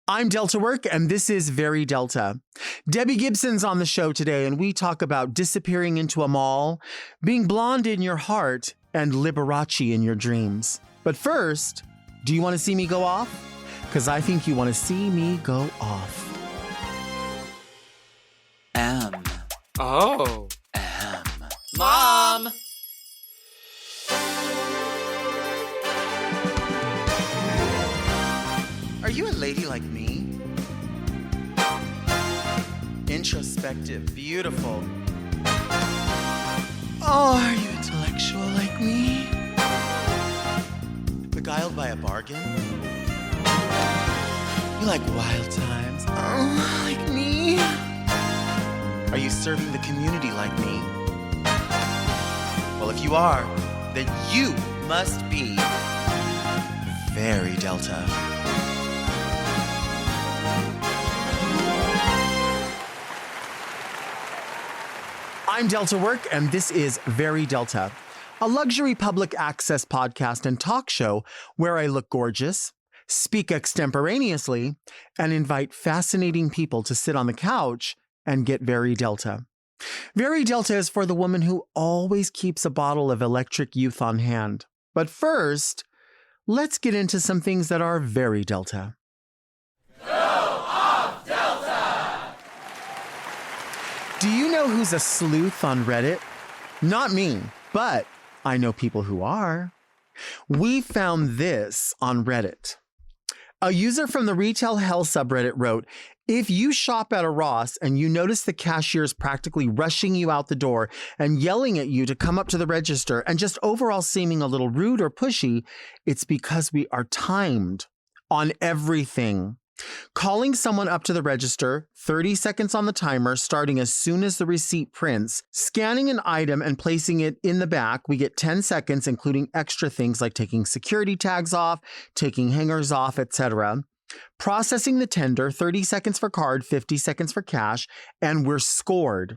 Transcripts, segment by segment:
I'm Delta Work, and this is Very Delta. Debbie Gibson's on the show today, and we talk about disappearing into a mall, being blonde in your heart, and Liberace in your dreams. But first, do you want to see me go off? Because I think you want to see me go off. Oh. Mom! Are you a lady like me? Introspective, beautiful. Oh, are you intellectual like me? Beguiled by a bargain? You like wild times? Oh, like me? Are you serving the community like me? Well, if you are, then you must be very Delta. I'm Delta Work, and this is Very Delta, a luxury public access podcast and talk show where I look gorgeous, speak extemporaneously, and invite fascinating people to sit on the couch and get very Delta. Very Delta is for the woman who always keeps a bottle of electric youth on hand. But first, let's get into some things that are very Delta. Do you know who's a sleuth on Reddit? Not me, but I know people who are. We found this on Reddit. A user from the Retail Hell subreddit wrote, if you shop at a Ross and you notice the cashier is practically rushing you out the door and yelling at you to come up to the register and just overall seeming a little rude or pushy, it's because we are timed on everything. Calling someone up to the register, 30 seconds on the timer, starting as soon as the receipt prints, scanning an item and placing it in the back, we get 10 seconds, including extra things like taking security tags off, taking hangers off, etc. Processing the tender, 30 seconds for card, 50 seconds for cash, and we're scored.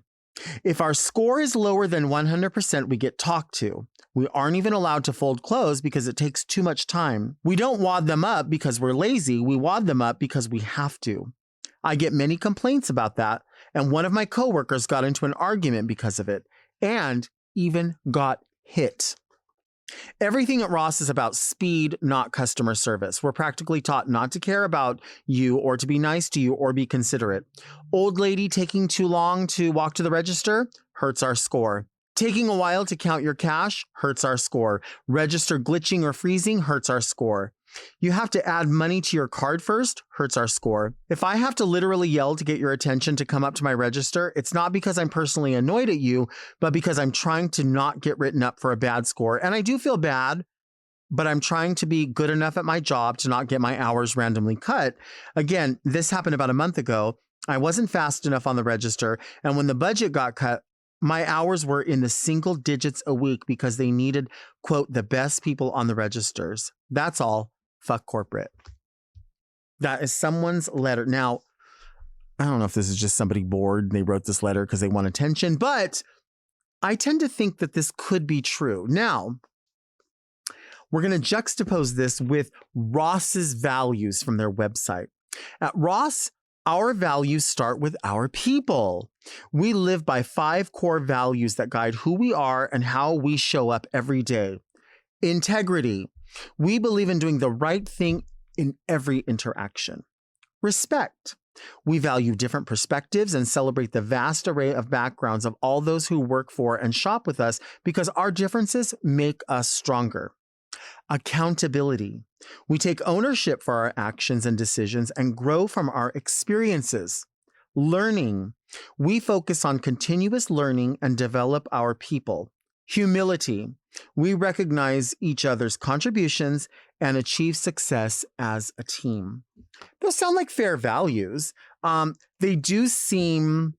If our score is lower than 100%, we get talked to. We aren't even allowed to fold clothes because it takes too much time. We don't wad them up because we're lazy. We wad them up because we have to. I get many complaints about that, and one of my coworkers got into an argument because of it, and even got hit. Everything at Ross is about speed, not customer service. We're practically taught not to care about you or to be nice to you or be considerate. Old lady taking too long to walk to the register hurts our score. Taking a while to count your cash hurts our score. Register glitching or freezing hurts our score. You have to add money to your card first hurts our score. If I have to literally yell to get your attention to come up to my register, it's not because I'm personally annoyed at you, but because I'm trying to not get written up for a bad score. And I do feel bad, but I'm trying to be good enough at my job to not get my hours randomly cut. Again, this happened about a month ago. I wasn't fast enough on the register, and when the budget got cut, my hours were in the single digits a week because they needed, quote, the best people on the registers. That's all. Fuck corporate. That is someone's letter. Now, I don't know if this is just somebody bored. They wrote this letter because they want attention, but I tend to think that this could be true. Now, we're going to juxtapose this with Ross's values from their website. At Ross, our values start with our people. We live by 5 core values that guide who we are and how we show up every day. Integrity. We believe in doing the right thing in every interaction. Respect. We value different perspectives and celebrate the vast array of backgrounds of all those who work for and shop with us because our differences make us stronger. Accountability. We take ownership for our actions and decisions and grow from our experiences. Learning. We focus on continuous learning and develop our people. Humility. We recognize each other's contributions and achieve success as a team. Those sound like fair values. They do seem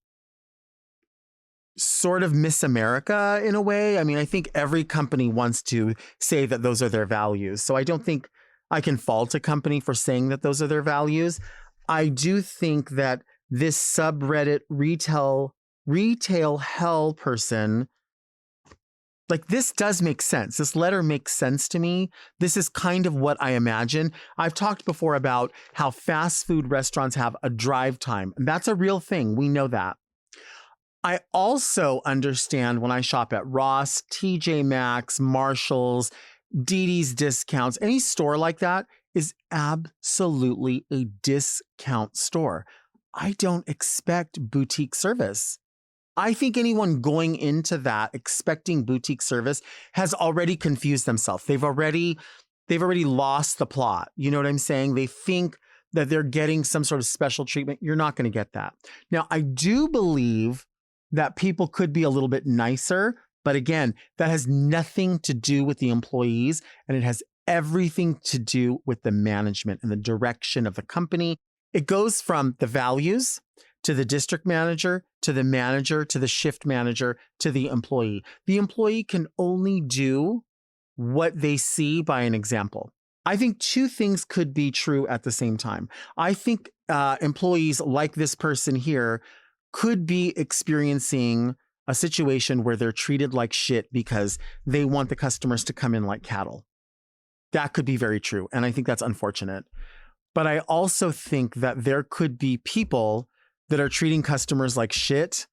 sort of Miss America in a way. I mean, I think every company wants to say that those are their values. So I don't think I can fault a company for saying that those are their values. I do think that this subreddit retail hell person Like, this does make sense. This letter makes sense to me. This is kind of what I imagine. I've talked before about how fast food restaurants have a drive time, and that's a real thing. We know that. I also understand when I shop at Ross, TJ Maxx, Marshalls, Didi's Discounts, any store like that is absolutely a discount store. I don't expect boutique service. I think anyone going into that expecting boutique service has already confused themselves. They've already lost the plot. You know what I'm saying? They think that they're getting some sort of special treatment. You're not going to get that. Now, I do believe that people could be a little bit nicer, but again, that has nothing to do with the employees, and it has everything to do with the management and the direction of the company. It goes from the values to the district manager, to the manager, to the shift manager, to the employee. The employee can only do what they see by an example. I think two things could be true at the same time. I think employees like this person here could be experiencing a situation where they're treated like shit because they want the customers to come in like cattle. That could be very true. And I think that's unfortunate. But I also think that there could be people that are treating customers like shit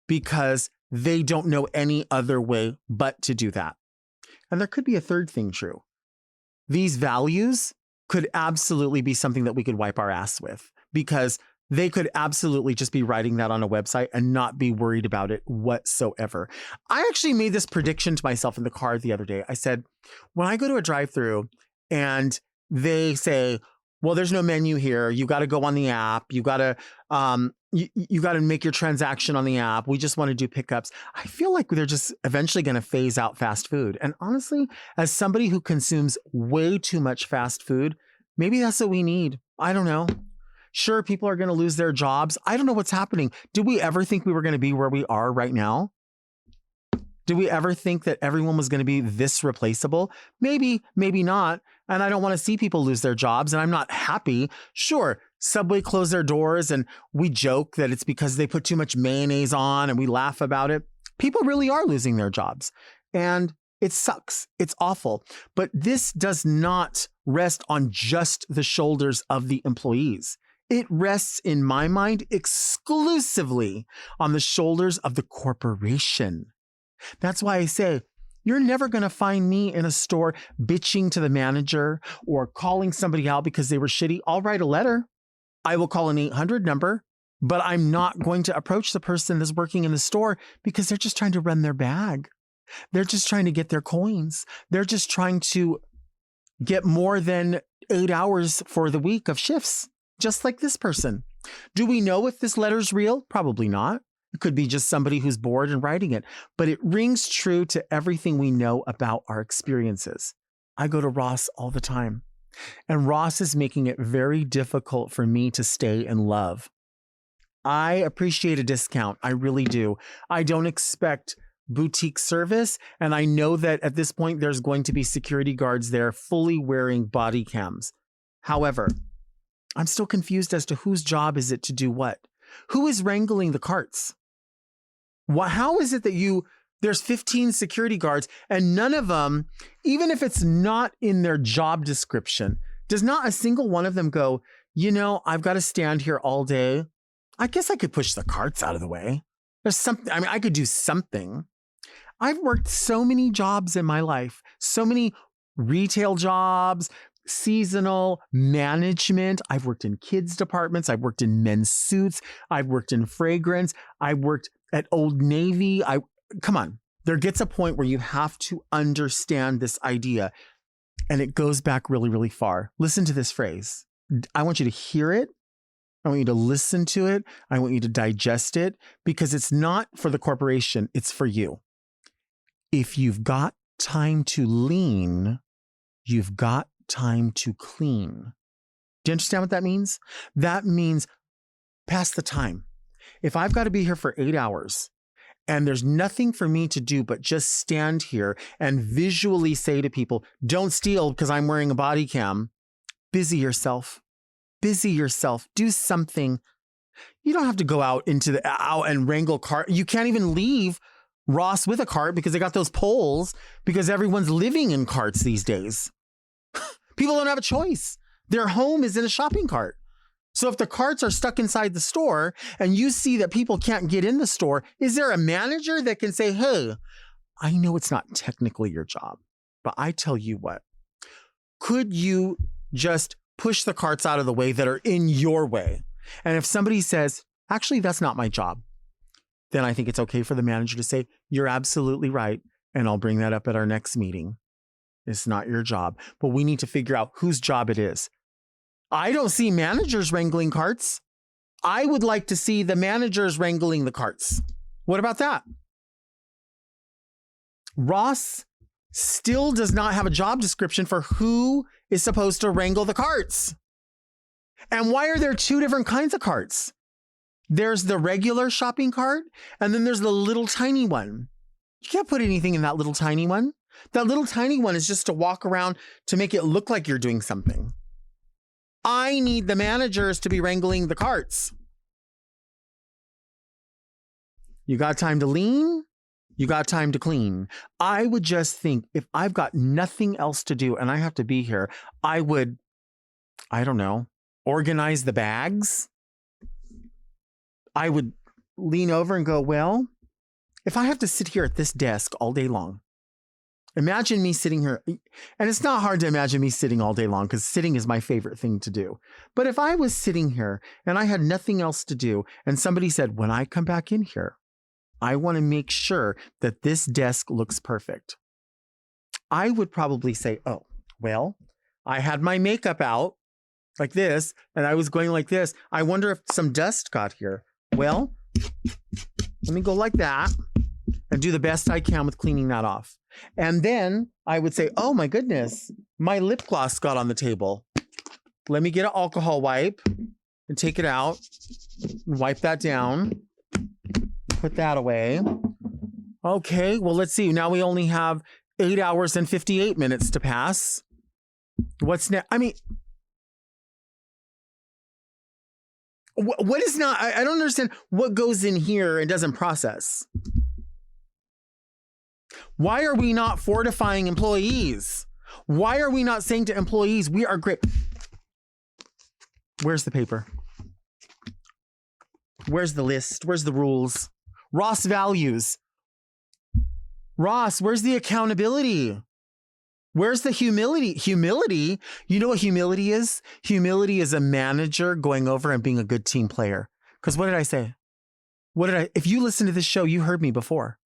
because they don't know any other way but to do that. And there could be a third thing true. These values could absolutely be something that we could wipe our ass with, because they could absolutely just be writing that on a website and not be worried about it whatsoever. I actually made this prediction to myself in the car the other day. I said, when I go to a drive-thru and they say, well, there's no menu here, you got to go on the app, you got to you got to make your transaction on the app, we just want to do pickups. I feel like they're just eventually going to phase out fast food. And honestly, as somebody who consumes way too much fast food, maybe that's what we need. I don't know. Sure, people are going to lose their jobs. I don't know what's happening. Did we ever think we were going to be where we are right now? Did we ever think that everyone was going to be this replaceable? Maybe, maybe not. And I don't want to see people lose their jobs, and I'm not happy. Sure, Subway closed their doors and we joke that it's because they put too much mayonnaise on and we laugh about it. People really are losing their jobs, and it sucks. It's awful. But this does not rest on just the shoulders of the employees. It rests, in my mind, exclusively on the shoulders of the corporation. That's why I say, you're never going to find me in a store bitching to the manager or calling somebody out because they were shitty. I'll write a letter. I will call an 800 number, but I'm not going to approach the person that's working in the store because they're just trying to run their bag. They're just trying to get their coins. They're just trying to get more than 8 hours for the week of shifts, just like this person. Do we know if this letter's real? Probably not. It could be just somebody who's bored and writing it, but it rings true to everything we know about our experiences. I go to Ross all the time, and Ross is making it very difficult for me to stay in love. I appreciate a discount. I really do. I don't expect boutique service, and I know that at this point there's going to be security guards there fully wearing body cams. However, I'm still confused as to whose job is it to do what? Who is wrangling the carts? How is it that there's 15 security guards and none of them, even if it's not in their job description, does not a single one of them go, I've got to stand here all day. I guess I could push the carts out of the way. There's something, I could do something. I've worked so many jobs in my life, so many retail jobs, seasonal management. I've worked in kids departments. I've worked in men's suits. I've worked in fragrance. I worked at Old Navy. Come on. There gets a point where you have to understand this idea, and it goes back really, really far. Listen to this phrase. I want you to hear it. I want you to listen to it. I want you to digest it, because it's not for the corporation. It's for you. If you've got time to lean, you've got time to clean. Do you understand what that means? That means pass the time. If I've got to be here for 8 hours and there's nothing for me to do but just stand here and visually say to people, don't steal because I'm wearing a body cam, busy yourself. Busy yourself. Do something. You don't have to go out and wrangle car. You can't even leave Ross with a cart because they got those poles because everyone's living in carts these days. People don't have a choice. Their home is in a shopping cart. So if the carts are stuck inside the store and you see that people can't get in the store, is there a manager that can say, hey, I know it's not technically your job, but I tell you what, could you just push the carts out of the way that are in your way? And if somebody says, actually, that's not my job, then I think it's okay for the manager to say, you're absolutely right. And I'll bring that up at our next meeting. It's not your job, but we need to figure out whose job it is. I don't see managers wrangling carts. I would like to see the managers wrangling the carts. What about that? Ross still does not have a job description for who is supposed to wrangle the carts. And why are there two different kinds of carts? There's the regular shopping cart, and then there's the little tiny one. You can't put anything in that little tiny one. That little tiny one is just to walk around to make it look like you're doing something. I need the managers to be wrangling the carts. You got time to lean? You got time to clean. I would just think if I've got nothing else to do and I have to be here, I would, I don't know, organize the bags. I would lean over and go, well, if I have to sit here at this desk all day long, imagine me sitting here, and it's not hard to imagine me sitting all day long because sitting is my favorite thing to do. But if I was sitting here and I had nothing else to do and somebody said, when I come back in here, I want to make sure that this desk looks perfect, I would probably say, oh, well, I had my makeup out like this and I was going like this. I wonder if some dust got here. Well, let me go like that and do the best I can with cleaning that off. And then I would say, oh my goodness, my lip gloss got on the table. Let me get an alcohol wipe and take it out and wipe that down. Put that away. Okay, well, let's see. Now we only have 8 hours and 58 minutes to pass. What's next? I mean, what is not, I don't understand what goes in here and doesn't process. Why are we not fortifying employees? Why are we not saying to employees, we are great? Where's the paper? Where's the list? Where's the rules? Ross values. Ross, where's the accountability? Where's the humility? Humility? You know what humility is? Humility is a manager going over and being a good team player. Because what did I say? If you listen to this show, you heard me before.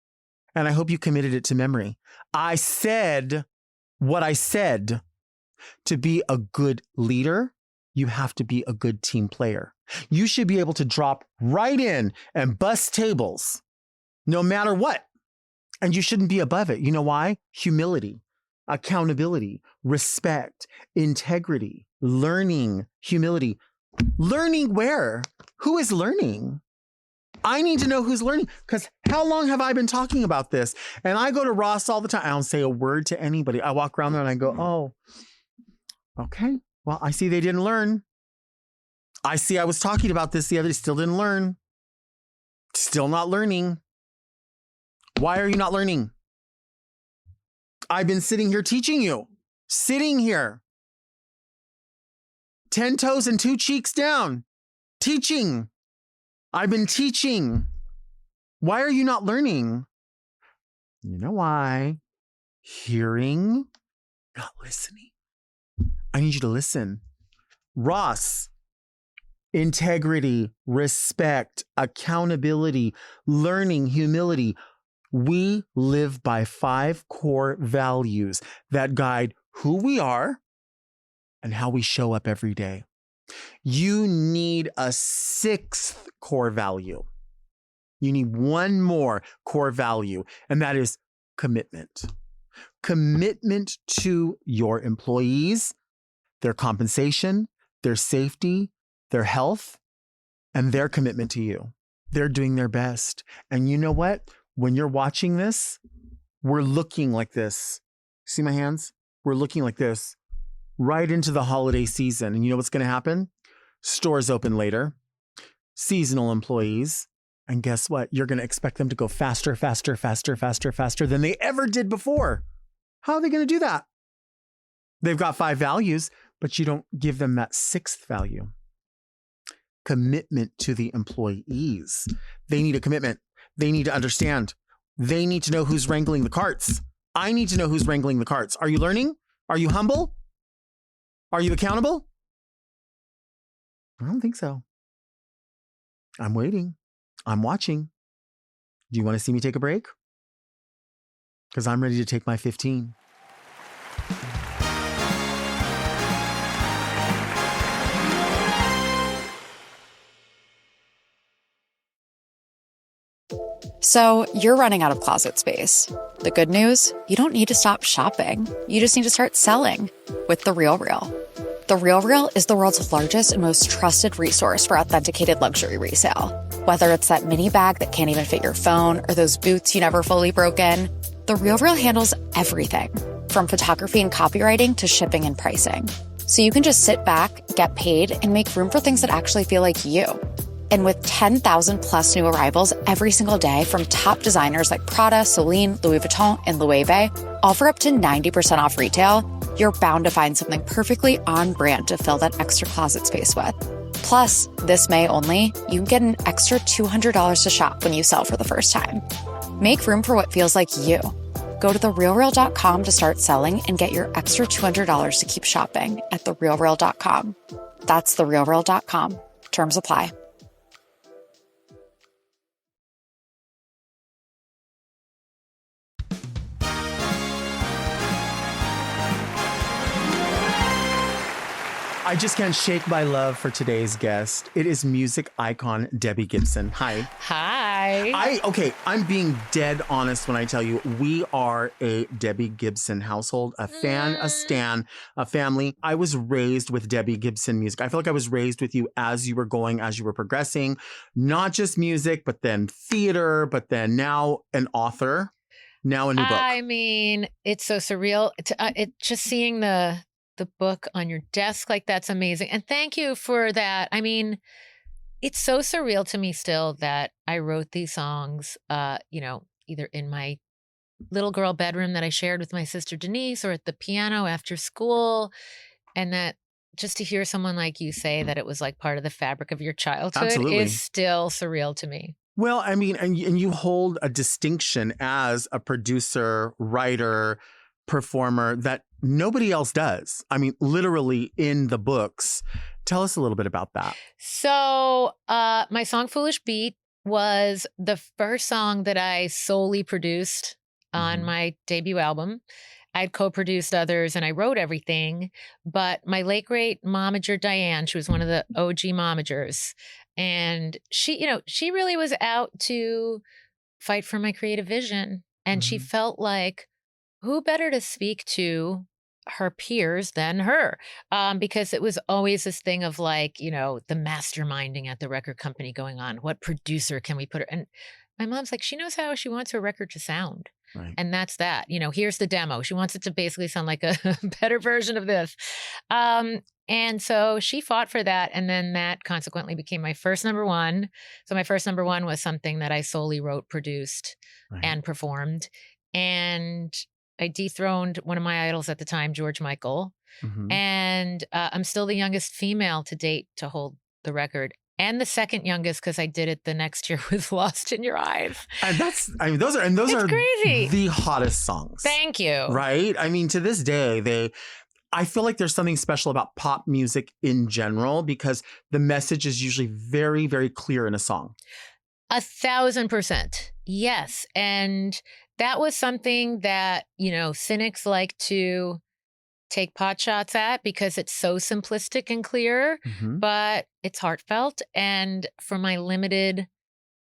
And I hope you committed it to memory. I said what I said. To be a good leader, you have to be a good team player. You should be able to drop right in and bust tables, no matter what. And you shouldn't be above it. You know why? Humility, accountability, respect, integrity, learning, humility. Learning where? Who is learning? I need to know who's learning, because how long have I been talking about this? And I go to Ross all the time. I don't say a word to anybody. I walk around there and I go, oh, okay. Well, I see they didn't learn. I see I was talking about this the other day, still didn't learn. Still not learning. Why are you not learning? I've been sitting here teaching you. Sitting here. 10 toes and 2 cheeks down. Teaching. I've been teaching. Why are you not learning? You know why? Hearing, not listening. I need you to listen. Ross, integrity, respect, accountability, learning, humility. We live by 5 core values that guide who we are and how we show up every day. You need a 6th core value. You need one more core value, and that is commitment. Commitment to your employees, their compensation, their safety, their health, and their commitment to you. They're doing their best. And you know what? When you're watching this, we're looking like this. See my hands? We're looking like this right into the holiday season. And you know what's going to happen? Stores open later, seasonal employees, And guess what? You're going to expect them to go faster, faster, faster, faster, faster than they ever did before. How are they going to do that? They've got 5 values, but you don't give them that 6th value. Commitment to the employees. They need a commitment. They need to understand. They need to know who's wrangling the carts. I need to know who's wrangling the carts. Are you learning? Are you humble? Are you accountable? I don't think so. I'm waiting. I'm watching. Do you want to see me take a break? Because I'm ready to take my 15. So you're running out of closet space. The good news? You don't need to stop shopping. You just need to start selling with The RealReal. The RealReal is the world's largest and most trusted resource for authenticated luxury resale. Whether it's that mini bag that can't even fit your phone or those boots you never fully broke in, The RealReal handles everything from photography and copywriting to shipping and pricing. So you can just sit back, get paid, and make room for things that actually feel like you. And with 10,000 plus new arrivals every single day from top designers like Prada, Celine, Louis Vuitton, and Loewe, all for up to 90% off retail, you're bound to find something perfectly on brand to fill that extra closet space with. Plus, this May only, you can get an extra $200 to shop when you sell for the first time. Make room for what feels like you. Go to therealreal.com to start selling and get your extra $200 to keep shopping at therealreal.com. That's therealreal.com. Terms apply. I just can't shake my love for today's guest. It is music icon Debbie Gibson. Hi. Hi. I'm being dead honest when I tell you we are a Debbie Gibson household, a fan, a stan, a family. I was raised with Debbie Gibson music. I feel like I was raised with you as you were progressing, not just music, but then theater, but then now an author, now a new book. I mean, it's so surreal. It just seeing the book on your desk, like that's amazing. And thank you for that. I mean, it's so surreal to me still that I wrote these songs, either in my little girl bedroom that I shared with my sister Denise or at the piano after school. And that just to hear someone like you say that it was like part of the fabric of your childhood Absolutely. is still surreal to me. Well, I mean, and you hold a distinction as a producer, writer, performer that nobody else does. I mean, literally in the books. Tell us a little bit about that. So my song Foolish Beat was the first song that I solely produced on my debut album. I'd co-produced others and I wrote everything, but my late great momager Diane, she was one of the OG momagers, and she really was out to fight for my creative vision, and she felt like who better to speak to her peers than her, because it was always this thing of like, the masterminding at the record company going on. What producer can we put her? And my mom's like, she knows how she wants her record to sound. Right. And that's that. Here's the demo. She wants it to basically sound like a better version of this. And so she fought for that. And then that consequently became my first number one. So my first number one was something that I solely wrote, produced, and performed. And I dethroned one of my idols at the time, George Michael. And I'm still the youngest female to date to hold the record. And the second youngest, because I did it the next year with Lost in Your Eyes. And those are crazy. The hottest songs. Thank you. Right? I mean, to this day, I feel like there's something special about pop music in general because the message is usually very, very clear in a song. 1,000%. Yes. And that was something that, cynics like to take pot shots at because it's so simplistic and clear, but it's heartfelt. And for my limited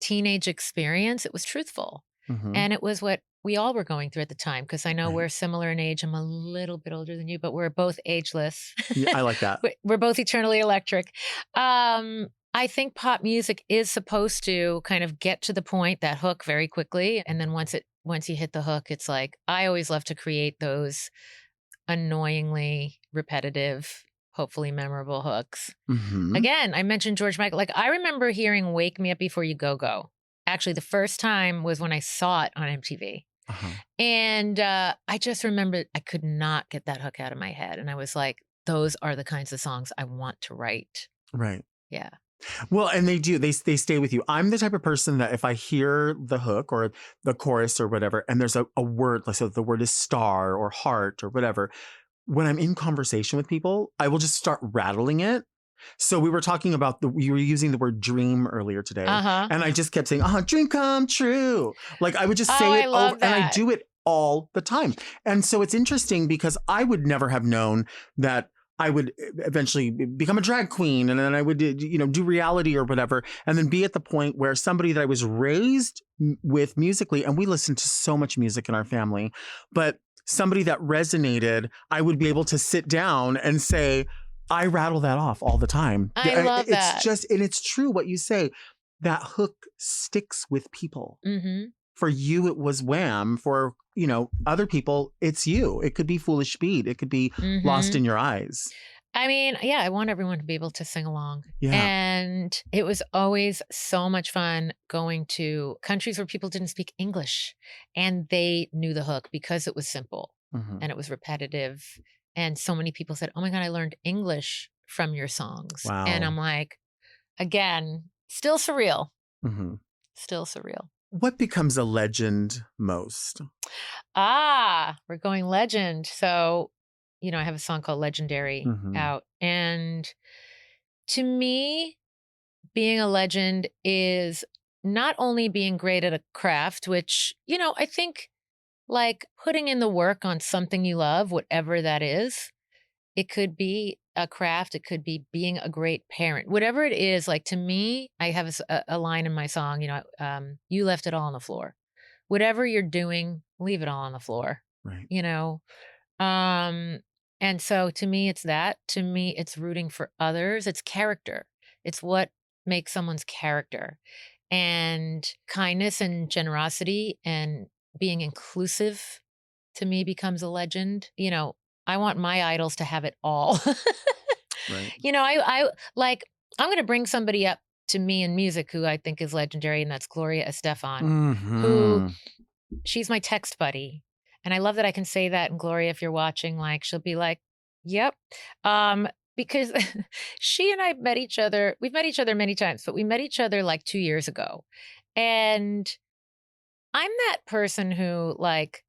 teenage experience, it was truthful. And it was what we all were going through at the time, because I know we're similar in age. I'm a little bit older than you, but we're both ageless. Yeah, I like that. We're both eternally electric. I think pop music is supposed to kind of get to the point, that hook, very quickly. And then once you hit the hook, it's like, I always love to create those annoyingly repetitive, hopefully memorable hooks. Again, I mentioned George Michael. Like, I remember hearing Wake Me Up Before You Go Go Actually, the first time was when I saw it on MTV. Uh-huh. And I just remember I could not get that hook out of my head. And I was like, those are the kinds of songs I want to write. Right. Yeah. Well, and they do. They stay with you. I'm the type of person that if I hear the hook or the chorus or whatever, and there's a word, let's say the word is star or heart or whatever, when I'm in conversation with people, I will just start rattling it. So we were talking about you were using the word dream earlier today. Uh-huh. And I just kept saying, dream come true. Like I would just Oh, say I it love over and I that. do it all the time. And so it's interesting because I would never have known that I would eventually become a drag queen and then I would, do reality or whatever. And then be at the point where somebody that I was raised with musically, and we listened to so much music in our family, but somebody that resonated, I would be able to sit down and say, I rattle that off all the time. I love that. It's just, and it's true what you say, that hook sticks with people. Mm-hmm. For you, it was Wham. For, other people, it's you. It could be Foolish Beat. It could be Lost in Your Eyes. I mean, yeah, I want everyone to be able to sing along. Yeah. And it was always so much fun going to countries where people didn't speak English and they knew the hook because it was simple and it was repetitive. And so many people said, oh my God, I learned English from your songs. Wow. And I'm like, again, still surreal. Mm-hmm. Still surreal. What becomes a legend most? We're going legend. So, I have a song called Legendary out. And to me, being a legend is not only being great at a craft, which, I think like putting in the work on something you love, whatever that is. It could be a craft. It could be being a great parent, whatever it is. Like to me, I have a line in my song, you left it all on the floor. Whatever you're doing, leave it all on the floor. Right. And so to me, it's that. To me, it's rooting for others. It's character. It's what makes someone's character. And kindness and generosity and being inclusive to me becomes a legend. I want my idols to have it all. Right. I like, I'm going to bring somebody up to me in music who I think is legendary, and that's Gloria Estefan, who she's my text buddy. And I love that I can say that. And Gloria, if you're watching, like, she'll be like, yep. Because she and I met each other. We've met each other many times, but we met each other like 2 years ago. And I'm that person who, like,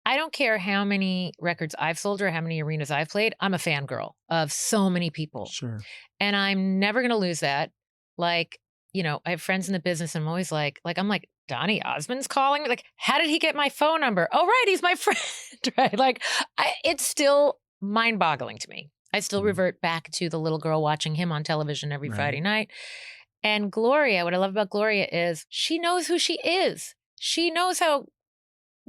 I don't care how many records I've sold or how many arenas I've played. I'm a fangirl of so many people. Sure. And I'm never going to lose that. Like, I have friends in the business and I'm always like, I'm like, Donny Osmond's calling me. Like, how did he get my phone number? Oh, right. He's my friend. Right. Like, it's still mind boggling to me. I still revert back to the little girl watching him on television every Friday night. And Gloria, what I love about Gloria is she knows who she is. She knows how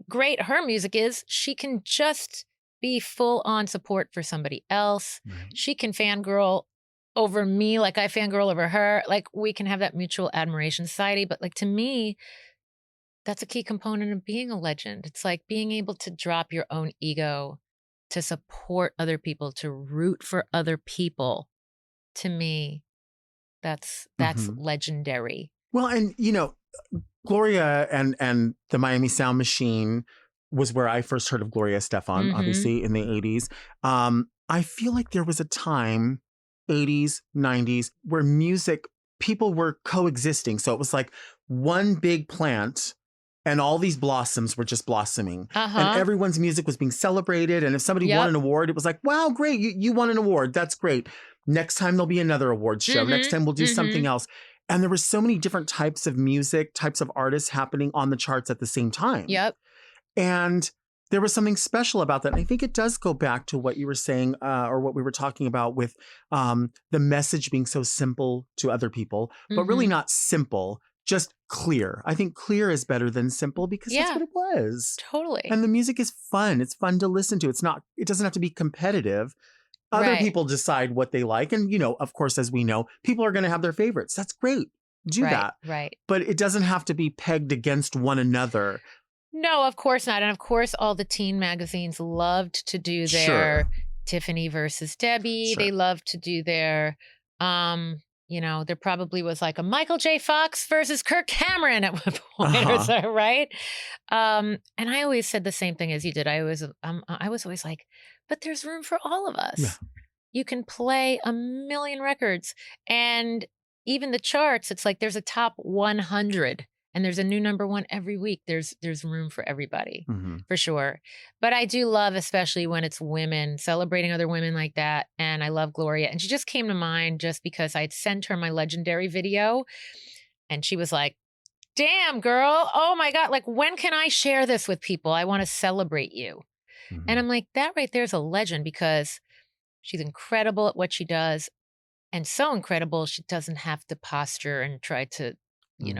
great her music is. She can just be full on support for somebody else. Right. She can fangirl over me like I fangirl over her. Like, we can have that mutual admiration society. But like, to me, that's a key component of being a legend. It's like being able to drop your own ego to support other people, to root for other people. To me, that's legendary. Well, and Gloria and the Miami Sound Machine was where I first heard of Gloria Estefan, obviously in the 80s. I feel like there was a time, 80s, 90s, where people were coexisting. So it was like one big plant and all these blossoms were just blossoming. And everyone's music was being celebrated. And if somebody won an award, it was like, wow, great, you won an award. That's great. Next time there'll be another awards show. Next time we'll do something else. And there were so many different types of music, types of artists happening on the charts at the same time. Yep. And there was something special about that. And I think it does go back to what you were saying or what we were talking about with the message being so simple to other people, but really not simple, just clear. I think clear is better than simple because that's what it was. Totally. And the music is fun. It's fun to listen to. It doesn't have to be competitive. Other people decide what they like. And, of course, as we know, people are going to have their favorites. That's great. Do that. Right. But it doesn't have to be pegged against one another. No, of course not. And of course, all the teen magazines loved to do their Tiffany versus Debbie. They loved to do their there probably was like a Michael J. Fox versus Kirk Cameron at one point or so, right? And I always said the same thing as you did. I was always like, but there's room for all of us. Yeah. You can play a million records, and even the charts, it's like there's a top 100 and there's a new number one every week. There's room for everybody, for sure. But I do love, especially when it's women, celebrating other women like that. And I love Gloria. And she just came to mind just because I'd sent her my Legendary video. And she was like, damn, girl. Oh my God. Like, when can I share this with people? I want to celebrate you. And I'm like, that right there's a legend, because she's incredible at what she does. And so incredible, she doesn't have to posture and try to,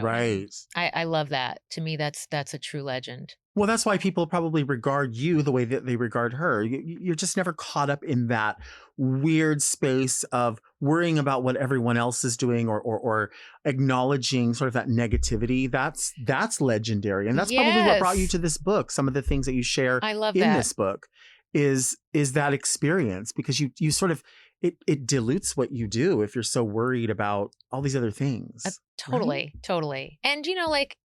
Right. I love that. To me, that's a true legend. Well, that's why people probably regard you the way that they regard her. You're just never caught up in that weird space of worrying about what everyone else is doing, or acknowledging sort of that negativity. That's legendary. And that's probably what brought you to this book. Some of the things that you share in this book is that experience, because you sort of, it dilutes what you do if you're so worried about all these other things. Totally. And,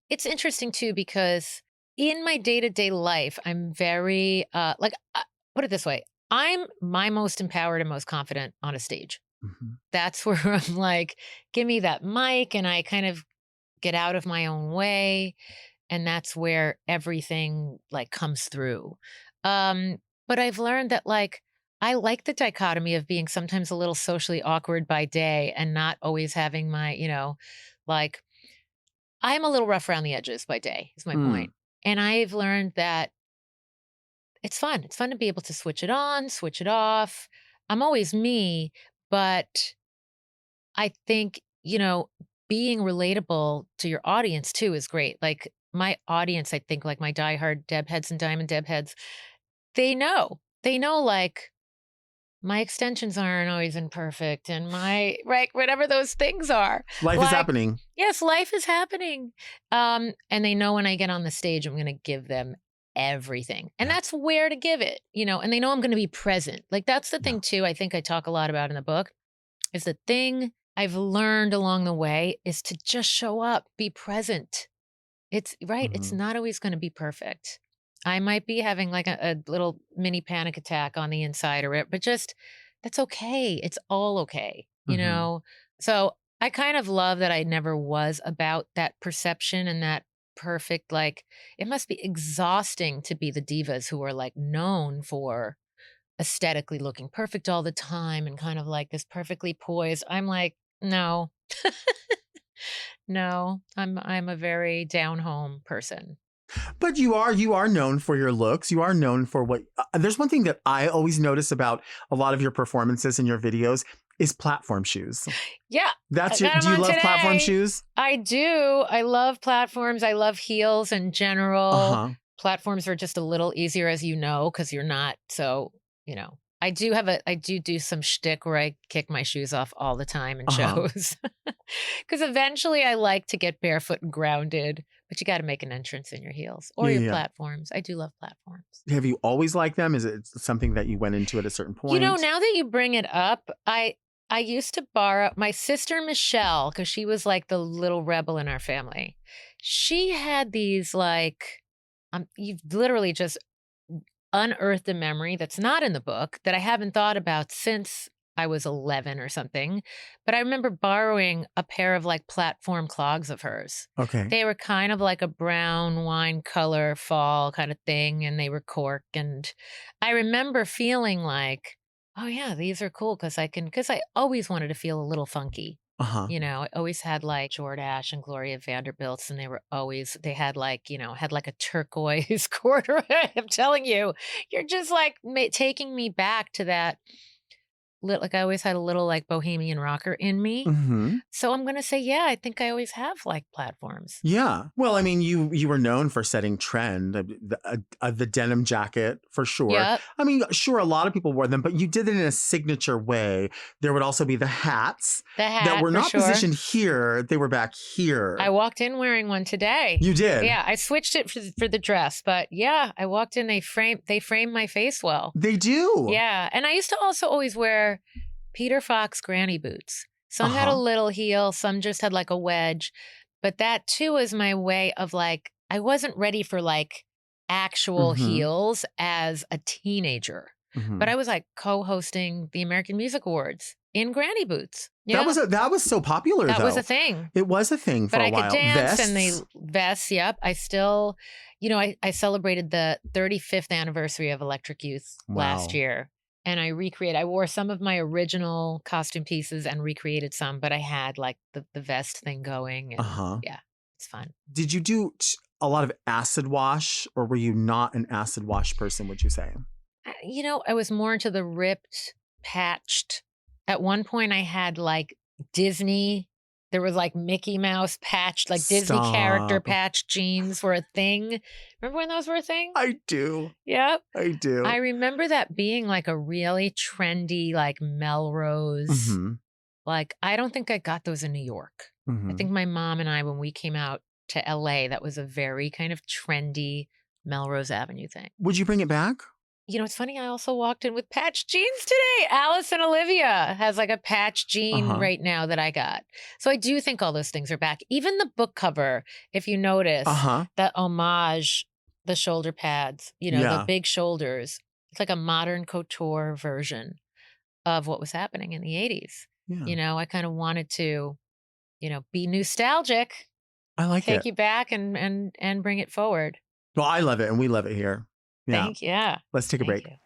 it's interesting too, because in my day-to-day life, I'm very, put it this way, I'm my most empowered and most confident on a stage. That's where I'm like, give me that mic, and I kind of get out of my own way. And that's where everything like comes through. But I've learned that I like the dichotomy of being sometimes a little socially awkward by day and not always having my, I'm a little rough around the edges by day, is my point. And I've learned that it's fun. It's fun to be able to switch it on, switch it off. I'm always me, but I think, being relatable to your audience too is great. Like my audience, I think, like my diehard Deb heads and Diamond Deb heads, they know like, my extensions aren't always imperfect, and whatever those things are. Life is happening. Yes, life is happening. And they know when I get on the stage, I'm going to give them everything. And that's where to give it, and they know I'm going to be present. Like, that's the thing too, I think I talk a lot about in the book, is the thing I've learned along the way is to just show up, be present. It's right. It's not always going to be perfect. I might be having like a little mini panic attack on the inside but just, that's okay. It's all okay. So I kind of love that I never was about that perception and that perfect, like, it must be exhausting to be the divas who are like known for aesthetically looking perfect all the time and kind of like this perfectly poised. I'm like, no, no, I'm a very down home person. But you are known for your looks. You are known for what. There's one thing that I always notice about a lot of your performances and your videos is platform shoes. Yeah, do you love platform shoes? I do. I love platforms. I love heels in general. Platforms are just a little easier, as you know, because you're not so. I do some shtick where I kick my shoes off all the time in shows. Because eventually I like to get barefoot and grounded, but you got to make an entrance in your heels or your platforms. I do love platforms. Have you always liked them? Is it something that you went into at a certain point? Now that you bring it up, I used to borrow my sister Michelle, because she was like the little rebel in our family. She had these you've literally just unearthed a memory that's not in the book that I haven't thought about since I was 11 or something. But I remember borrowing a pair of like platform clogs of hers. Okay. They were kind of like a brown wine color fall kind of thing, and they were cork. And I remember feeling like, oh yeah, these are cool because I always wanted to feel a little funky. I always had like Jordache and Gloria Vanderbilt's, and they had like a turquoise corduroy. I'm telling you, you're just like taking me back to that. Like I always had a little like bohemian rocker in me. So I'm going to say, yeah, I think I always have like platforms. Yeah. Well, I mean, you were known for setting trend, the denim jacket for sure. Yep. I mean, sure, a lot of people wore them, but you did it in a signature way. There would also be the hats that were not positioned here. They were back here. I walked in wearing one today. You did? Yeah. I switched it for the dress, but yeah, I walked in, they framed my face well. They do. Yeah. And I used to also always wear Peter Fox granny boots. Some had a Uh-huh. little heel, some just had like a wedge. But that too was my way of like, I wasn't ready for like actual Mm-hmm. heels as a teenager. Mm-hmm. But I was like co-hosting the American Music Awards in granny boots. That Yeah, was that was so popular that was a though. thing. It was a thing for But a I could while. dance and Vests. the vests, yep. I still, I celebrated the 35th anniversary of Electric Youth last Wow. year. And I wore some of my original costume pieces and recreated some, but I had like the vest thing going. And Uh-huh. yeah, it's fun. Did you do a lot of acid wash, or were you not an acid wash person, would you say? I was more into the ripped, patched. At one point, I had like Disney. There was like Mickey Mouse patched, like Disney character Stop. patched jeans were a thing. Remember when those were a thing? I do. Yep. I do. I remember that being like a really trendy, like Melrose. Mm-hmm. Like, I don't think I got those in New York. Mm-hmm. I think my mom and I, when we came out to LA, that was a very kind of trendy Melrose Avenue thing. Would you bring it back? It's funny. I also walked in with patched jeans today. Alice and Olivia has like a patched jean Uh-huh. right now that I got. So I do think all those things are back. Even the book cover, if you notice, Uh-huh. that homage, the shoulder pads, the Yeah. big shoulders. It's like a modern couture version of what was happening in the 80s. Yeah. I kind of wanted to, be nostalgic, I like take it. you back and bring it forward. Well, I love it, and we love it here. Yeah. Thank you. Yeah. Let's take a Thank break. you.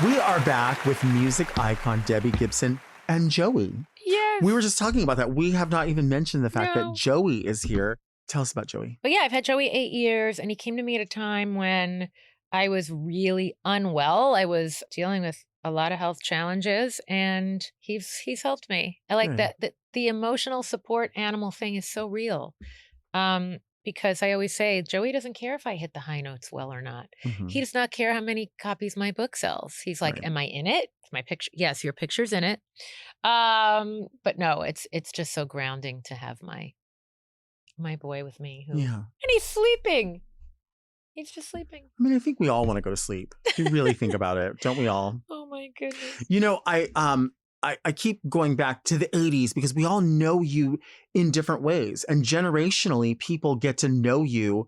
We are back with music icon Debbie Gibson and Joey. Yes. We were just talking about that. We have not even mentioned the fact No. that Joey is here. Tell us about Joey. But yeah, I've had Joey 8 years, and he came to me at a time when I was really unwell. I was dealing with a lot of health challenges, and he's helped me. I like Good. that the emotional support animal thing is so real. Because I always say Joey doesn't care if I hit the high notes well or not. Mhm. He does not care how many copies my book sells. He's like, Right. "Am I in it? Is my picture? Yes, your picture's in it." But no, it's just so grounding to have my boy with me Yeah. and he's sleeping. He's just sleeping. I mean, I think we all want to go to sleep. If you really think about it, don't we all? Oh my goodness. I keep going back to the 80s because we all know you in different ways. And generationally, people get to know you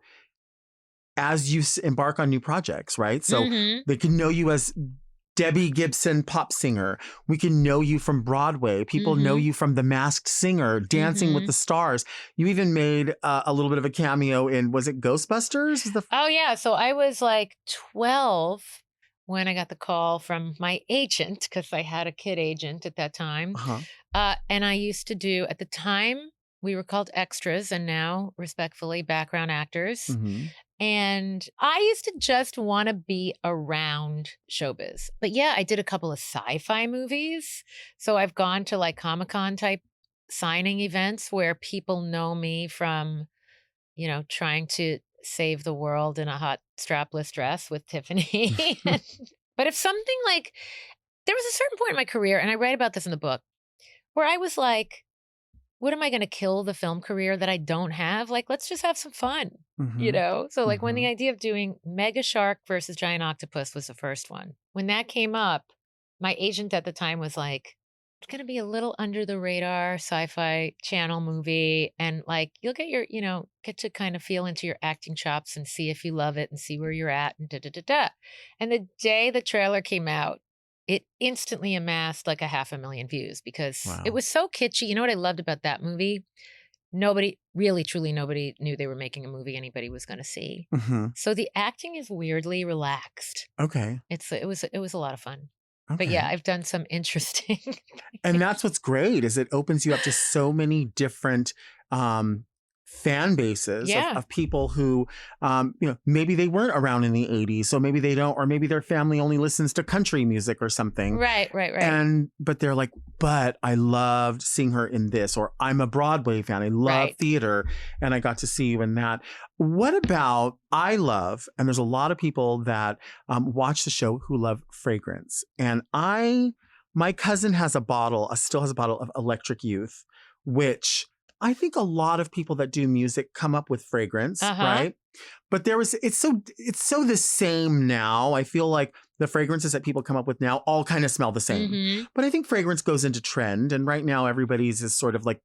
as you embark on new projects, right? So Mhm. they can know you as Debbie Gibson, pop singer. We can know you from Broadway. People know you from The Masked Singer, Dancing with the Stars. You even made a little bit of a cameo in, was it Ghostbusters? Oh yeah, so I was like 12 when I got the call from my agent, because I had a kid agent at that time. Uh-huh. And I used to do, at the time, we were called extras, and now, respectfully, background actors. Mhm. And I used to just want to be around showbiz. But yeah, I did a couple of sci-fi movies. So I've gone to like Comic-Con type signing events where people know me from, trying to save the world in a hot strapless dress with Tiffany. But if something like, there was a certain point in my career, and I write about this in the book, where I was like, what am I going to kill the film career that I don't have? Like, let's just have some fun, Mhm. So like when the idea of doing Mega Shark versus Giant Octopus was the first one, when that came up, my agent at the time was like, it's going to be a little under the radar sci-fi channel movie. And like, you'll get your, get to kind of feel into your acting chops and see if you love it and see where you're at and da da da da. And the day the trailer came out, it instantly amassed like 500,000 views because Wow. it was so kitschy. You know what I loved about that movie? Nobody, really, truly nobody knew they were making a movie anybody was going to see. Mhm. So the acting is weirdly relaxed. Okay. It was a lot of fun. Okay. But yeah, I've done some interesting. And that's what's great is it opens you up to so many different fan bases Yeah. of people who, maybe they weren't around in the 80s. So maybe they don't, or maybe their family only listens to country music or something. Right. But they're like, but I loved seeing her in this, or I'm a Broadway fan. I love Right. theater, and I got to see you in that. What about, and there's a lot of people that watch the show who love fragrance. And my cousin still has a bottle of Electric Youth, which I think a lot of people that do music come up with fragrance, right? But it's so the same now. I feel like the fragrances that people come up with now all kind of smell the same. Mm-hmm. But I think fragrance goes into trend, and right now everybody's is sort of like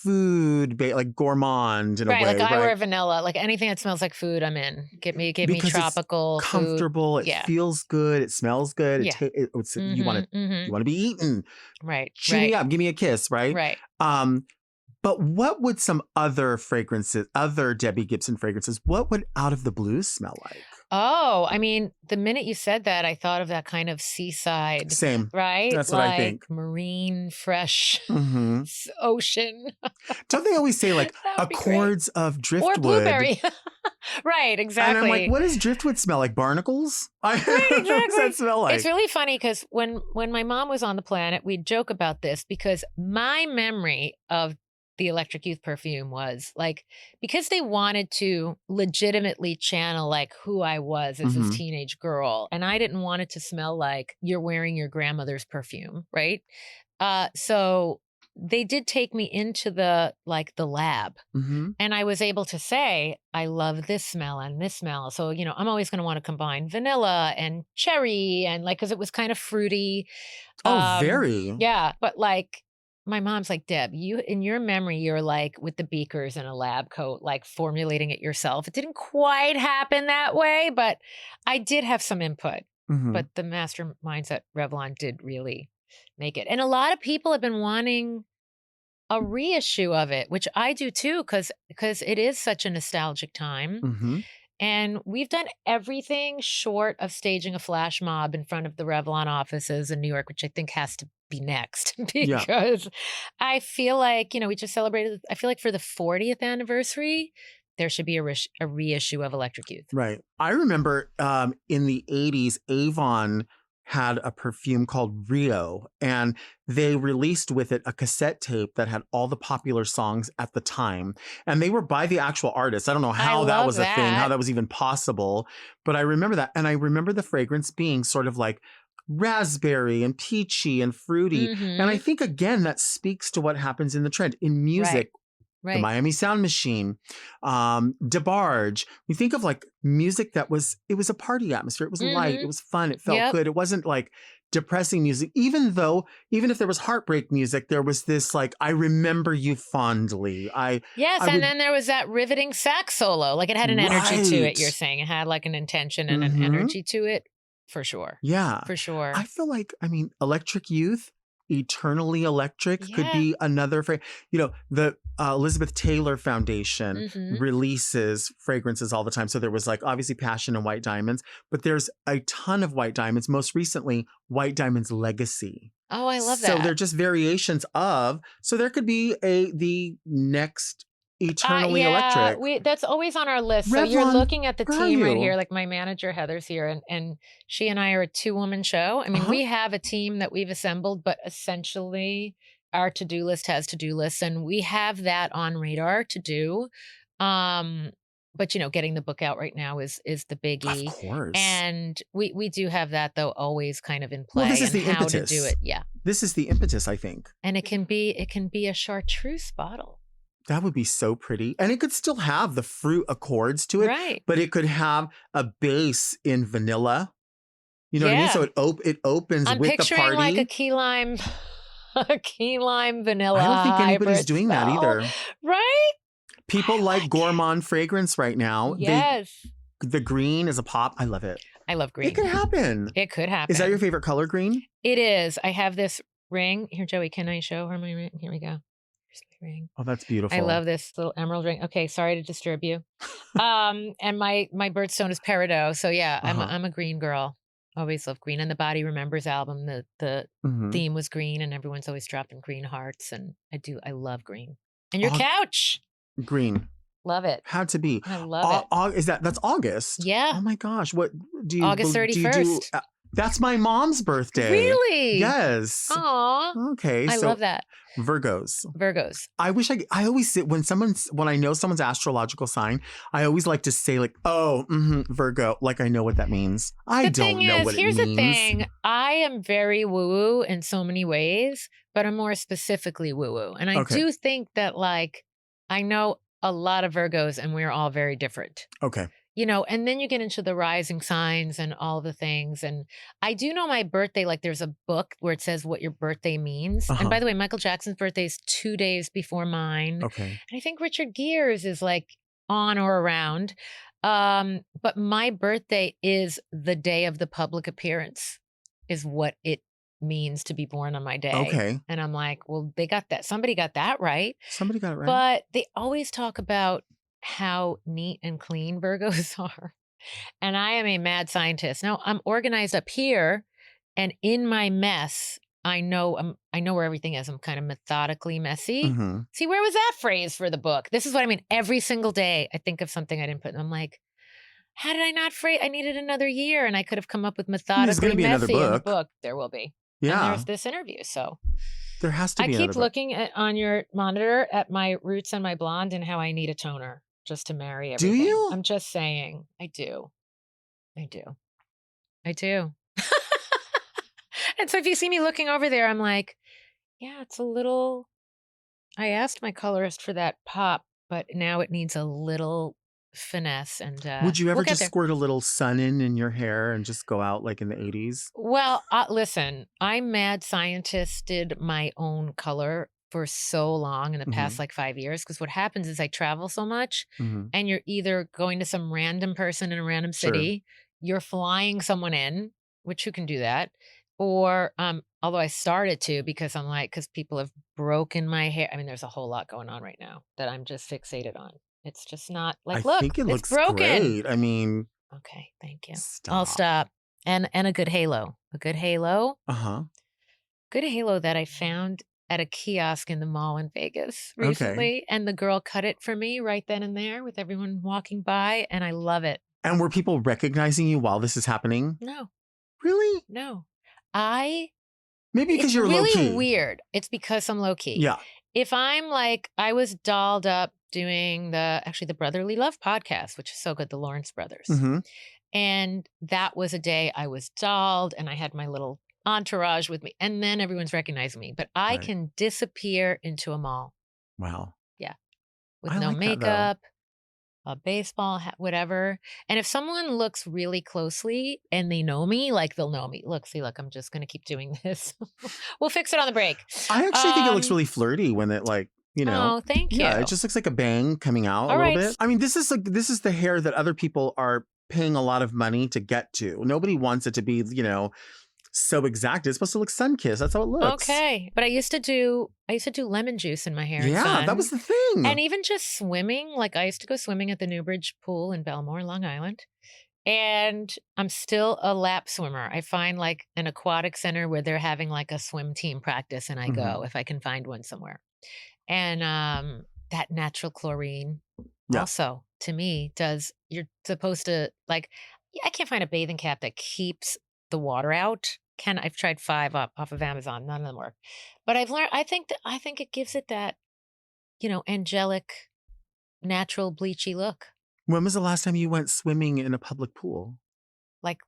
like gourmand in a way, Like I right? wear vanilla. Like anything that smells like food, I'm in. Give me Because tropical, it's comfortable. food. It feels good. It smells good. Yeah. You want to be eaten. Right. Cheer me up. Give me a kiss. Right. Right. But what would some other fragrances, other Debbie Gibson fragrances, what would Out of the Blues smell like? Oh, I mean, the minute you said that, I thought of that kind of seaside. Same. Right? That's what I think. Marine, fresh, Mm-hmm. ocean. Don't they always say like That would be accords of driftwood? Or blueberry. Right, exactly. And I'm like, what does driftwood smell like? Barnacles? Right, What does exactly. that smell like? It's really funny because when my mom was on the planet, we'd joke about this because my memory of the Electric Youth perfume was like, because they wanted to legitimately channel like who I was as this teenage girl. And I didn't want it to smell like you're wearing your grandmother's perfume, right? So they did take me into the lab, and I was able to say, I love this smell and this smell. So, I'm always going to want to combine vanilla and cherry and because it was kind of fruity. Oh, very. Yeah. But my mom's like, Deb, you in your memory, you're like with the beakers and a lab coat, like formulating it yourself. It didn't quite happen that way, but I did have some input. But the masterminds at Revlon did really make it. And a lot of people have been wanting a reissue of it, which I do too, because it is such a nostalgic time. And we've done everything short of staging a flash mob in front of the Revlon offices in New York, which I think has to be next because I feel like, we just celebrated, I feel like for the 40th anniversary, there should be a reissue of Electric Youth. Right. I remember in the 80s, Avon had a perfume called Rio, and they released with it a cassette tape that had all the popular songs at the time. And they were by the actual artists. I don't know how that was a thing, how that was even possible. But I remember that. And I remember the fragrance being sort of like raspberry and peachy and fruity. And I think, again, that speaks to what happens in the trend in music. Right. The Miami Sound Machine, DeBarge. We think of music it was a party atmosphere. It was light. It was fun. It felt good. It wasn't depressing music. Even if there was heartbreak music, there was this I remember you fondly. Then there was that riveting sax solo. It had an energy to it, you're saying. It had an intention and an energy to it, for sure. Yeah. For sure. I feel Electric Youth, Eternally Electric could be another the Elizabeth Taylor Foundation releases fragrances all the time. So there was obviously Passion and White Diamonds, but there's a ton of White Diamonds. Most recently, White Diamonds Legacy. Oh, I love that. So they're just variations of. So there could be the next Eternally Electric. That's always on our list. So you're looking at the team right here. My manager Heather's here, and she and I are a 2-woman show. I mean, we have a team that we've assembled, but essentially our to-do list has to-do lists, and we have that on radar to do. But getting the book out right now is the biggie. Of course. And we do have that though always kind of in play. Well, this is the how impetus. to do it. Yeah. This is the impetus, I think. And it can be a chartreuse bottle. That would be so pretty. And it could still have the fruit accords to it. Right. But it could have a base in vanilla. You know what I mean? So it opens I'm with the party. picturing a key lime vanilla. I don't think anybody's hybrid doing smell. that either. Right? People like gourmand fragrance right now. Yes. The green is a pop. I love it. I love green. It could happen. It could happen. Is that your favorite color, green? It is. I have this ring. Here, Joey, can I show her my ring? Here we go. Here's my ring. Oh, that's beautiful. I love this little emerald ring. Okay, sorry to disturb you. And my birthstone is peridot. So yeah, I'm a green girl. Always love green. And the Body Remembers album, the theme was green, and everyone's always dropping green hearts. And I love green. And your couch. Green. Love it. Had to be. I love it. That's August? Yeah. Oh my gosh. What do you August 31st. That's my mom's birthday. Really? Yes. Aw. Okay. I love that. Virgos. I always say when I know someone's astrological sign, I always like to say like, oh, Virgo, like I know what that means. I don't know what it means. Here's the thing. I am very woo-woo in so many ways, but I'm more specifically woo-woo. And I do think that like, I know a lot of Virgos and we're all very different. Okay. You know, and then you get into the rising signs and all the things. And I do know my birthday, like there's a book where it says what your birthday means. And by the way, Michael Jackson's birthday is 2 days before mine. Okay. And I think Richard Gere's is like on or around. But my birthday is the day of the public appearance is what it means to be born on my day. Okay. And I'm like, well, they got that. Somebody got that right. Somebody got it right. But they always talk about how neat and clean Virgos are. And I am a mad scientist. Now I'm organized up here and in my mess, I know where everything is. I'm kind of methodically messy. See, where was that phrase for the book? This is what I mean. Every single day I think of something I didn't put. And I'm like, how did I not phrase? I needed another year and I could have come up with methodically There's going to be messy another book. in the book. There will be. Yeah. And there's this interview. So there has to be. I keep looking on your monitor at my roots and my blonde and how I need a toner. Just to marry everything. Do you? I'm just saying. I do. And so if you see me looking over there, I'm like, yeah, it's a little. I asked my colorist for that pop, but now it needs a little finesse. And would you ever just squirt a little sun in your hair and just go out like in the 80s? Well, listen, I mad scientisted my own color for so long in the past like 5 years, because what happens is I travel so much and you're either going to some random person in a random city, you're flying someone in, which you can do that, or although I started to because people have broken my hair. I mean, there's a whole lot going on right now that I'm just fixated on. It's just not like, I think it looks broken. Great. I mean, okay, thank you. I'll stop. And a good halo, good halo that I found at a kiosk in the mall in Vegas recently. And the girl cut it for me right then and there with everyone walking by. And I love it. And were people recognizing you while this is happening? No. Really? No. Maybe because you're really low key. It's really weird. It's because I'm low key. Yeah. If I'm like, I was dolled up doing the Brotherly Love podcast, which is so good, the Lawrence brothers. And that was a day I was dolled and I had my little entourage with me, and then everyone's recognizing me, but I can disappear into a mall. Wow. Yeah. With no makeup, a baseball hat, whatever. And if someone looks really closely and they know me, like they'll know me. Look, I'm just going to keep doing this. We'll fix it on the break. I actually think it looks really flirty when it oh, thank you. Yeah, it just looks like a bang coming out a little bit. I mean, this is the hair that other people are paying a lot of money to get to. Nobody wants it to be, so exact. It's supposed to look sun-kissed. That's how it looks. Okay. But I used to do lemon juice in my hair. Yeah, that was the thing. And even just swimming. Like I used to go swimming at the Newbridge pool in Belmore, Long Island. And I'm still a lap swimmer. I find like an aquatic center where they're having like a swim team practice and I go if I can find one somewhere. And that natural chlorine also to me you're supposed to I can't find a bathing cap that keeps the water out. I've tried 5 off of Amazon. None of them work. But I've learned, I think it gives it that, angelic, natural, bleachy look. When was the last time you went swimming in a public pool? Like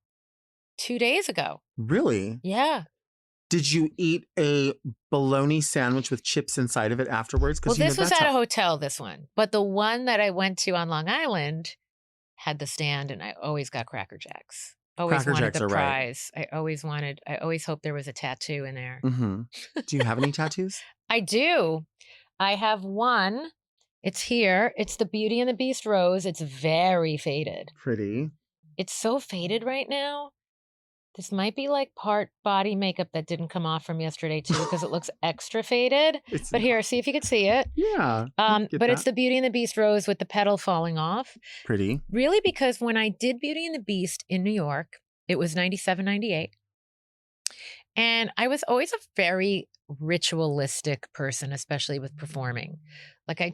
2 days ago. Really? Yeah. Did you eat a bologna sandwich with chips inside of it afterwards? Well, this was at a hotel, this one. But the one that I went to on Long Island had the stand and I always got Cracker Jacks. Always wanted the prize. Right. I always hoped there was a tattoo in there. Do you have any tattoos? I do. I have one. It's here. It's the Beauty and the Beast rose. It's very faded. Pretty. It's so faded right now. This might be like part body makeup that didn't come off from yesterday too, because it looks extra faded. But here, see if you could see it. Yeah. But it's the Beauty and the Beast rose with the petal falling off. Pretty. Really, because when I did Beauty and the Beast in New York, it was 97, 98. And I was always a very ritualistic person, especially with performing. Like I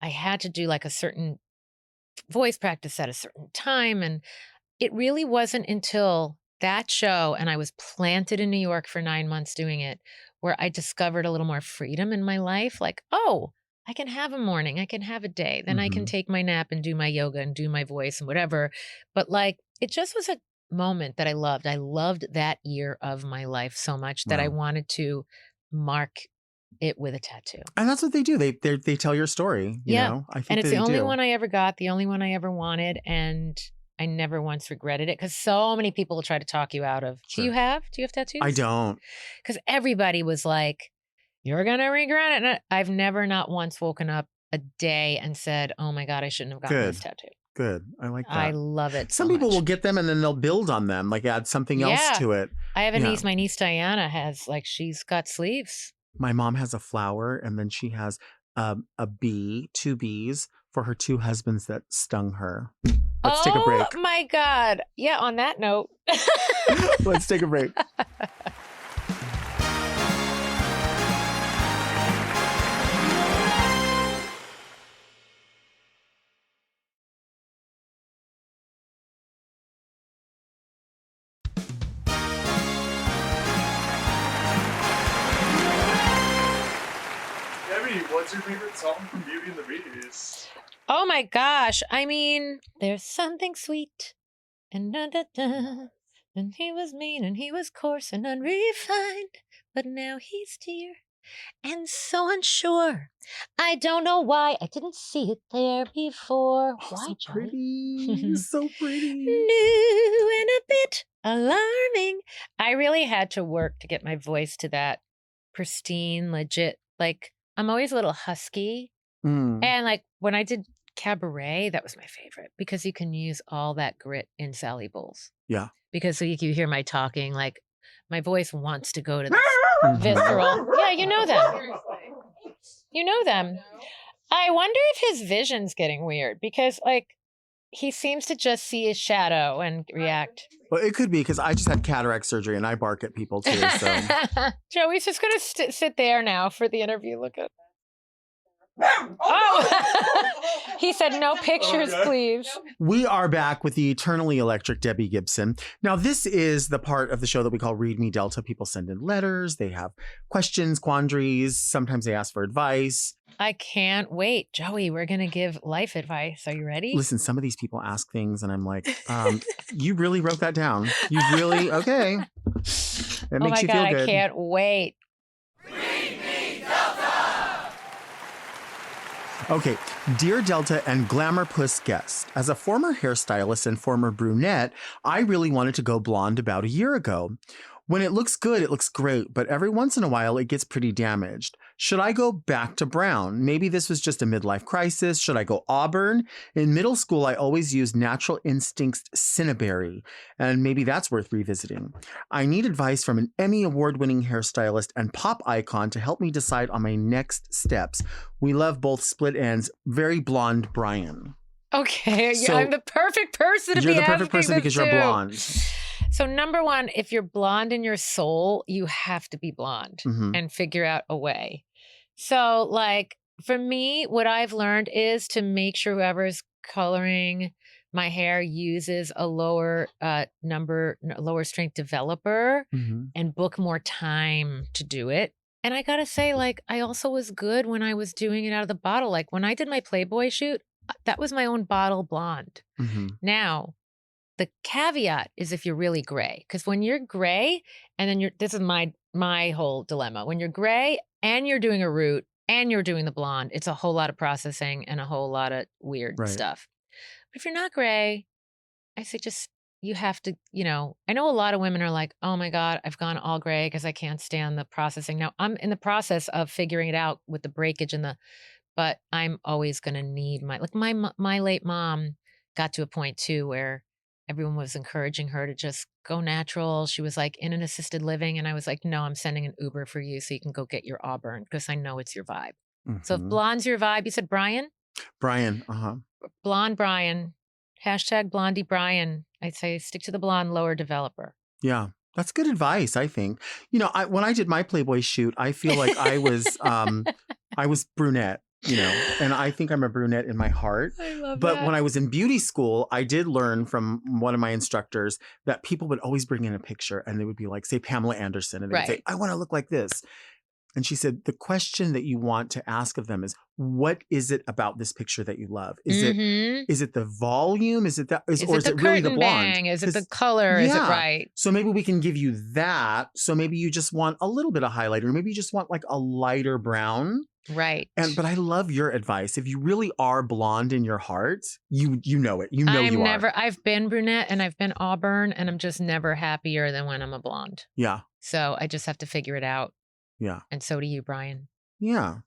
had to do like a certain voice practice at a certain time. And it really wasn't until that show, and I was planted in New York for 9 months doing it, where I discovered a little more freedom in my life. Like, oh, I can have a morning, I can have a day, then I can take my nap and do my yoga and do my voice and whatever. But like, it just was a moment that I loved. I loved that year of my life so much that I Wow. wanted to mark it with a tattoo. And that's what they do. They tell your story, you Yeah. know? I think And it's they the only do. one I ever got, the only one I ever wanted. And I never once regretted it because so many people will try to talk you out of. Sure. Do you have tattoos? I don't. Because everybody was like, you're going to regret it. And I've never not once woken up a day and said, oh my God, I shouldn't have gotten this tattoo. Good. I like that. I love it Some so people much. will get them and then they'll build on them, like add something else Yeah. to it. I have a Yeah. niece, my niece Diana has, like, she's got sleeves. My mom has a flower and then she has a bee, 2 bees for her 2 husbands that stung her. Let's take a break. Oh my God. Yeah, on that note. Let's take a break. Debbie, what's your favorite song from Beauty and the Beast? Oh my gosh. I mean, there's something sweet and and he was mean and he was coarse and unrefined, but now he's dear and so unsure. I don't know why I didn't see it there before. Oh, Why, so Joey? pretty. So pretty. New and a bit alarming. I really had to work to get my voice to that pristine, legit. Like, I'm always a little husky. Mm. And like when I did cabaret, that was my favorite because you can use all that grit in Sally Bowles. Yeah. Because so you hear my talking, like my voice wants to go to this visceral. Yeah, you know them. You know them. I wonder if his vision's getting weird because like he seems to just see his shadow and react. Well, it could be because I just had cataract surgery and I bark at people too. So Joey's just going to sit there now for the interview. Look at. Oh, he said no pictures, please. we are back with the eternally electric Debbie Gibson. Now, this is the part of the show that we call Read Me Delta. People send in letters. They have questions, quandaries. Sometimes they ask for advice. I can't wait. Joey, we're going to give life advice. Are you ready? Listen, some of these people ask things and I'm like, you really wrote that down. You really, okay. That Oh makes my you God, feel I good. can't wait. Okay, dear Delta and Glamour Puss guest, as a former hairstylist and former brunette, I really wanted to go blonde about a year ago. When it looks good, it looks great, but every once in a while it gets pretty damaged. Should I go back to brown? Maybe this was just a midlife crisis. Should I go auburn? In middle school, I always used Natural Instincts Cinnaberry, and maybe that's worth revisiting. I need advice from an Emmy award-winning hairstylist and pop icon to help me decide on my next steps. We love both split ends. Very blonde Brian. Okay, So, I'm the perfect person to You're be the perfect asking person this because you're to. blonde. So number one, if you're blonde in your soul, you have to be blonde Mhm. and figure out a way. So like for me, what I've learned is to make sure whoever's coloring my hair uses a lower lower strength developer Mhm. and book more time to do it. And I gotta say, like, I also was good when I was doing it out of the bottle. Like when I did my Playboy shoot, that was my own bottle blonde. Mhm. Now, the caveat is if you're really gray, because when you're gray and then this is my whole dilemma. When you're gray and you're doing a root and you're doing the blonde, it's a whole lot of processing and a whole lot of weird Right. stuff. But if you're not gray, I say you have to, I know a lot of women are like, oh my God, I've gone all gray because I can't stand the processing. Now I'm in the process of figuring it out with the breakage but I'm always going to need my late mom got to a point too where everyone was encouraging her to just go natural. She was like in an assisted living. And I was like, no, I'm sending an Uber for you so you can go get your auburn because I know it's your vibe. So if Mhm. blonde's your vibe, you said Brian? Brian, Blonde Brian. #Blondie Brian. I'd say stick to the blonde lower developer. Yeah. That's good advice, I think. You know, when I did my Playboy shoot, I feel like I was brunette, you know, and I think I'm a brunette in my heart. I love But that. when I was in beauty school, I did learn from one of my instructors that people would always bring in a picture and they would be like, say, Pamela Anderson, and they would say, Right. I want to look like this. And she said, the question that you want to ask of them is, what is it about this picture that you love? Is Mhm. it the volume? Is it that, Is or it is the it really the curtain blonde? bang? Is it the 'Cause- color? Is it yeah. right? So maybe we can give you that. So maybe you just want a little bit of highlighter. Or maybe you just want like a lighter brown. Right. But I love your advice. If you really are blonde in your heart, you know it. You know you are. I've been brunette and I've been auburn, and I'm just never happier than when I'm a blonde. Yeah. So I just have to figure it out. Yeah. And so do you, Brian. Yeah.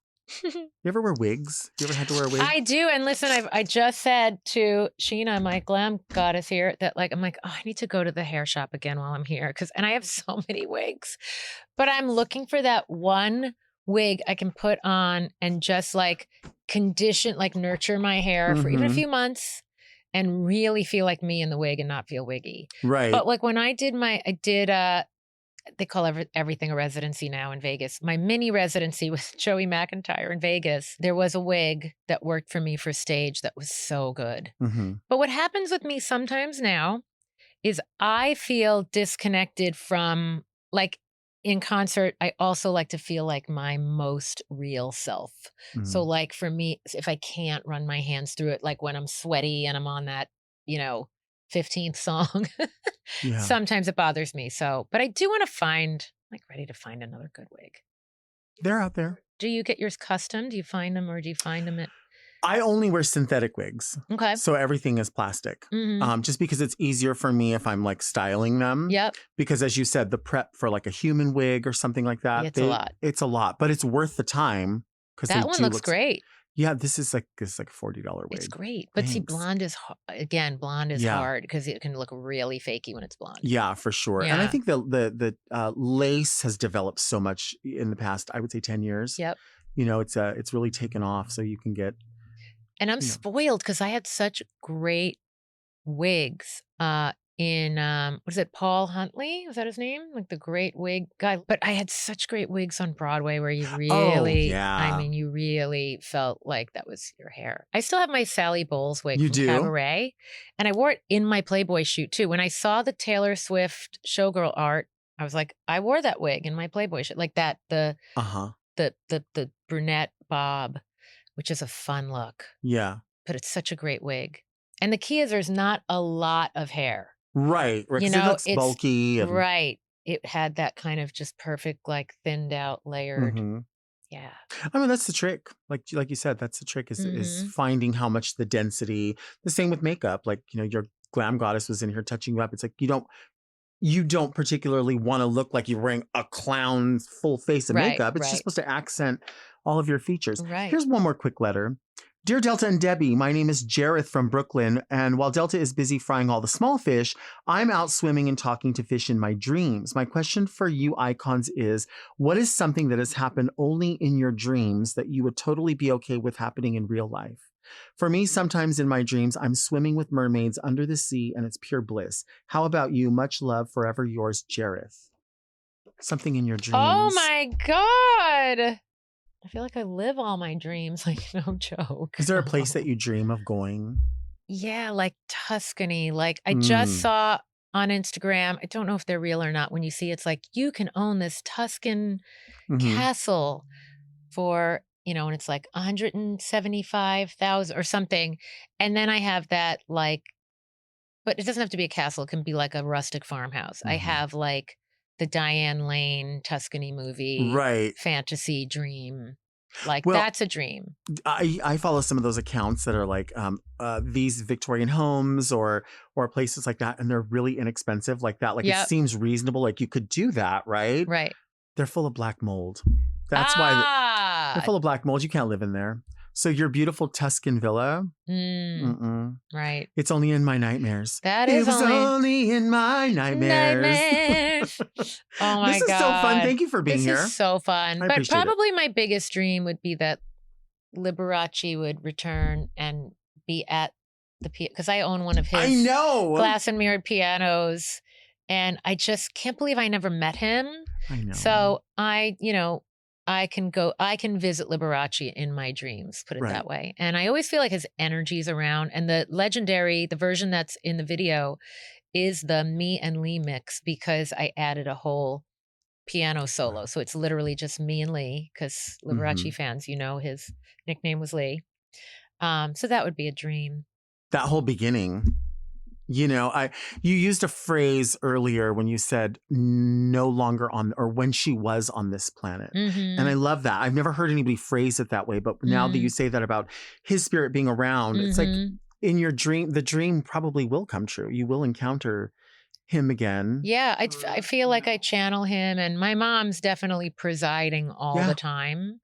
You ever wear wigs? You ever had to wear a wig? I do. And listen, I just said to Sheena, my glam goddess here, that like, I'm like, oh, I need to go to the hair shop again while I'm here. And I have so many wigs, but I'm looking for that one wig I can put on and just like condition, like nurture my hair for even a Mhm. few months and really feel like me in the wig and not feel wiggy. Right. But like when I did they call everything a residency now in Vegas. My mini residency with Joey McIntyre in Vegas, there was a wig that worked for me for stage that was so good. Mhm. But what happens with me sometimes now is I feel disconnected from, like, in concert, I also like to feel like my most real self. So Mhm. like for me, if I can't run my hands through it, like when I'm sweaty and I'm on that, 15th song, Yeah. sometimes it bothers me. So, but I do want to ready to find another good wig. They're out there. Do you get yours custom? Do you find them at? I only wear synthetic wigs. Okay. So everything is plastic. Mhm. Just because it's easier for me if I'm like styling them. Yep. Because as you said, the prep for like a human wig or something like that. It's a lot. It's a lot, but it's worth the time. That one looks great. Yeah, this is like a $40 wig. It's great. But see, Thanks. blonde is Yeah. hard because it can look really fakey when it's blonde. Yeah, for sure. And I Yeah. think the lace has developed so much in the past, I would say 10 years. Yep. It's really taken off. So you can get. And I'm Yeah. spoiled because I had such great wigs in what is it, Paul Huntley? Was that his name? Like the great wig guy. But I had such great wigs on Broadway where you really, yeah. you really felt like that was your hair. I still have my Sally Bowles wig You from do? Cabaret. And I wore it in my Playboy shoot too. When I saw the Taylor Swift showgirl art, I was like, I wore that wig in my Playboy shoot. Like that, the brunette bob, which is a fun look. Yeah. But it's such a great wig. And the key is there's not a lot of hair. Right. Because it looks it's bulky. And, right. It had that kind of just perfect, like thinned out, layered. Mhm. Yeah. I mean, that's the trick. Like you said, that's the trick is Mhm. finding how much the density. The same with makeup. Like, your glam goddess was in here touching you up. It's like you don't particularly want to look like you're wearing a clown's full face of Right, makeup. It's right. just supposed to accent all of your features. Right. Here's one more quick letter. Dear Delta and Debbie, my name is Jareth from Brooklyn, and while Delta is busy frying all the small fish, I'm out swimming and talking to fish in my dreams. My question for you icons is, what is something that has happened only in your dreams that you would totally be okay with happening in real life? For me, sometimes in my dreams, I'm swimming with mermaids under the sea, and it's pure bliss. How about you? Much love, forever yours, Jareth. Something in your dreams. Oh my God. I feel like I live all my dreams, like no joke. Is there a place that you dream of going? Yeah, like Tuscany. Like I just saw on Instagram, I don't know if they're real or not, when you see it's like, you can own this Tuscan Mhm. castle for, and it's like 175,000 or something. And then I have that like, but it doesn't have to be a castle. It can be like a rustic farmhouse. I Mhm. have like the Diane Lane Tuscany movie Right. fantasy dream. Like Well, that's a dream. I follow some of those accounts that are like these Victorian homes or places like that, and they're really inexpensive like that. Like Yep. it seems reasonable. Like you could do that, right? Right. They're full of black mold. That's why they're full of black mold. You can't live in there. So your beautiful Tuscan villa, Right. it's only in my nightmares. That It is was only in my nightmares. Oh my God. This is so fun. Thank you for being here. This is so fun. I But appreciate it. probably my biggest dream would be that Liberace would return and be at the piano, because I own one of I his know. glass and mirrored pianos. And I just can't believe I never met him. I know. So I can visit Liberace in my dreams, put it that way. And I always feel like his energy's around. And the version that's in the video is the me and Lee mix because I added a whole piano solo. So it's literally just me and Lee because Liberace fans, his nickname was Lee. So that would be a dream. That whole beginning, you used a phrase earlier when you said no longer on, or when she was on this planet. Mm-hmm. And I love that. I've never heard anybody phrase it that way. But now that you say that about his spirit being around, it's like in your dream, the dream probably will come true. You will encounter him again. Yeah, I feel like I channel him, and my mom's definitely presiding all the time.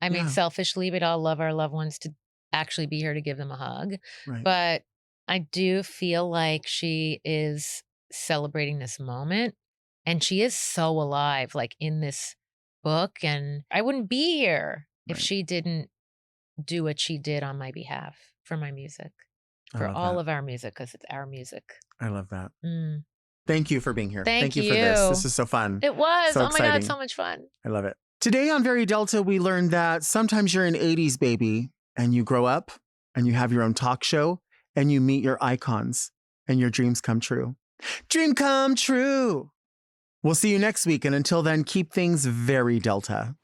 I mean, selfishly, we'd all love our loved ones to actually be here to give them a hug. Right. But I do feel like she is celebrating this moment, and she is so alive, like in this book. And I wouldn't be here if she didn't do what she did on my behalf for my music, for all of our music, because it's our music. I love that. Mm. Thank you for being here. Thank you for this. This is so fun. It was. So oh my God, exciting. so much fun. I love it. Today on Very Delta, we learned that sometimes you're an 80s baby and you grow up and you have your own talk show and you meet your icons and your dreams come true. Dream come true. We'll see you next week. And until then, keep things very Delta.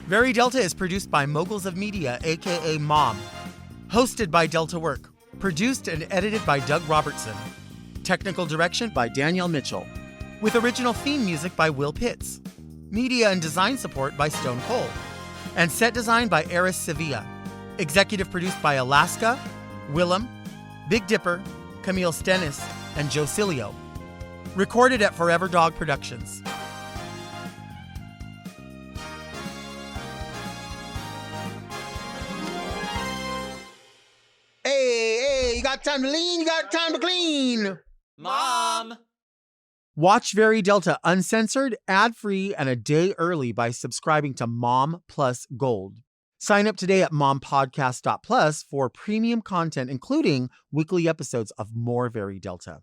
Very Delta is produced by Moguls of Media, aka Mom. Hosted by Delta Work. Produced and edited by Doug Robertson. Technical direction by Danielle Mitchell. With original theme music by Will Pitts. Media and design support by Stone Cole. And set design by Eris Sevilla. Executive produced by Alaska, Willem, Big Dipper, Camille Stennis, and Joe Cilio. Recorded at Forever Dog Productions. Hey, you got time to lean, you got time to clean. Mom! Watch Very Delta uncensored, ad-free, and a day early by subscribing to Mom Plus Gold. Sign up today at mompodcast.plus for premium content, including weekly episodes of more Very Delta.